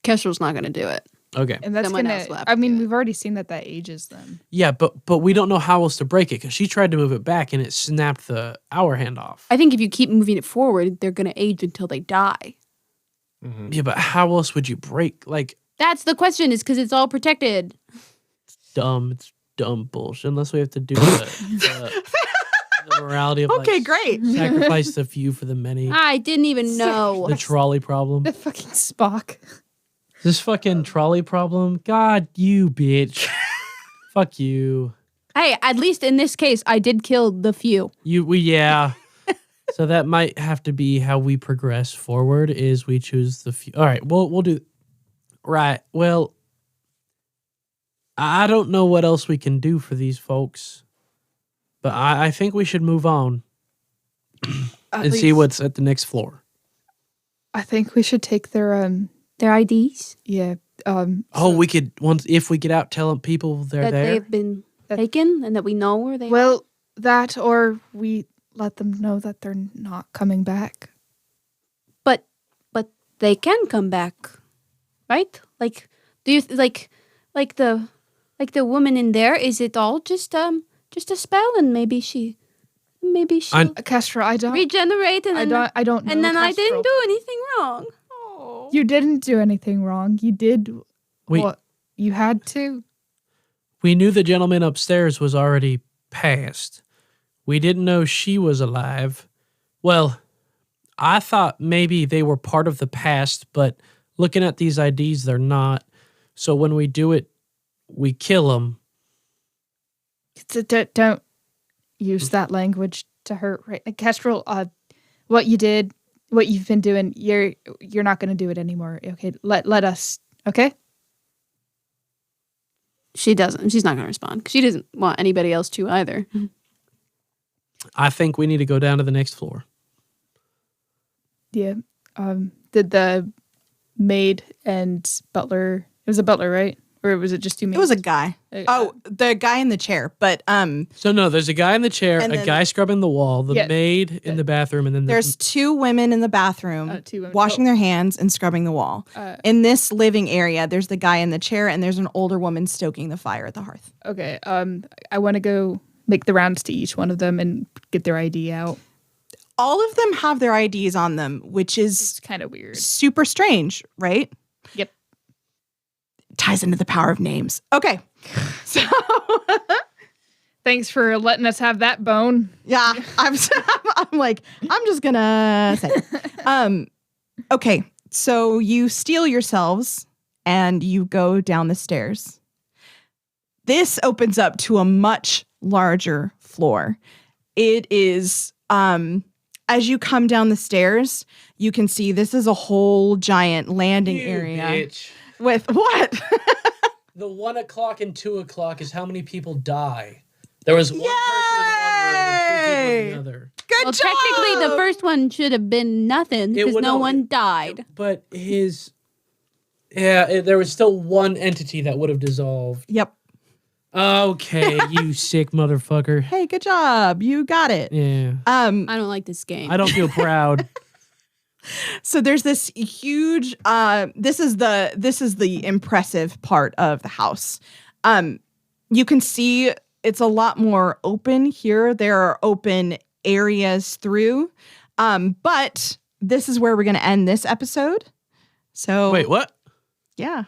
Kestrel's not going to do it. Okay. And that's Someone gonna. else will have I to mean, do it. we've already seen that ages them. Yeah, but we don't know how else to break it because she tried to move it back and it snapped the hour hand off. I think if you keep moving it forward, they're going to age until they die. Yeah, but how else would you break? Like, That's the question, is because it's all protected. It's dumb bullshit. Unless we have to do the morality of Okay, like, great. sacrifice the few for the many. I didn't even know. The trolley problem. The fucking Spock. This fucking trolley problem. God, you bitch. Fuck you. Hey, at least in this case, I did kill the few. Yeah. So that might have to be how we progress forward. Is we choose the few. All right. We'll do. Right. Well, I don't know what else we can do for these folks, but I think we should move on and see what's at the next floor. I think we should take their Their IDs yeah Oh, we could once if we get out, tell people they're that there. they've been That- taken and that we know where they are. well that or we let them know that they're not coming back. But they can come back, right? Like, do you like the woman in there? Is it all just a spell, and maybe she Kestra, I don't regenerate, and then I don't know. and then I Kestrel. didn't do anything wrong. You didn't do anything wrong. You did We- what you had to. We knew the gentleman upstairs was already passed. We didn't know she was alive. Well, I thought maybe they were part of the past, but looking at these IDs, they're not. So when we do it, we kill them. Don't use that language to hurt. Right, Kestrel. What you did, what you've been doing, you're not going to do it anymore. Okay, let us. Okay. She doesn't. She's not going to respond. She doesn't want anybody else to either. I think we need to go down to the next floor. Yeah. Did the maid and butler? It was a butler, right? Or was it just two maids? It was a guy. Oh, the guy in the chair. But So no, there's a guy in the chair, And a then- guy scrubbing the wall, the Yeah. maid in the bathroom, and then there's two women in the bathroom Two women. washing their hands and scrubbing the wall. Uh, In this living area, there's the guy in the chair and there's an older woman stoking the fire at the hearth. Okay. I want to go make the rounds to each one of them and get their ID out. All of them have their IDs on them, which is It's kind of weird. super strange, right? Yep. Ties into the power of names. Okay. So Thanks for letting us have that bone. yeah, I'm like, I'm just gonna say it. Okay, so you steel yourselves and you go down the stairs. This opens up to a much larger floor. It is as you come down the stairs, you can see this is a whole giant landing area bitch. with what? The 1 o'clock and 2 o'clock is how many people die. There was one person in one room and 2 people in the other. Good Well, job. technically, the first one should have been nothing because would- no no, one died. But there was still one entity that would have dissolved. Yep. Okay, you sick motherfucker. Hey, good job. You got it. Yeah. I don't like this game. I don't feel proud. So there's this huge this is the impressive part of the house. You can see it's a lot more open here. There are open areas through. But this is where we're going to end this episode. So Wait, what? yeah.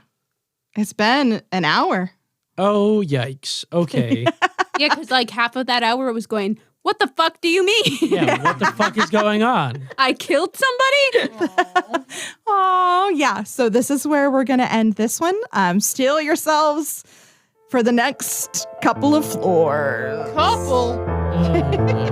It's been an hour. Oh, yikes. Okay. Yeah, because like half of that hour it was going, what the fuck do you mean? Yeah, what the fuck is going on? I killed somebody? Oh, yeah. So this is where we're going to end this one. Steel yourselves for the next couple of floors. Couple. Oh,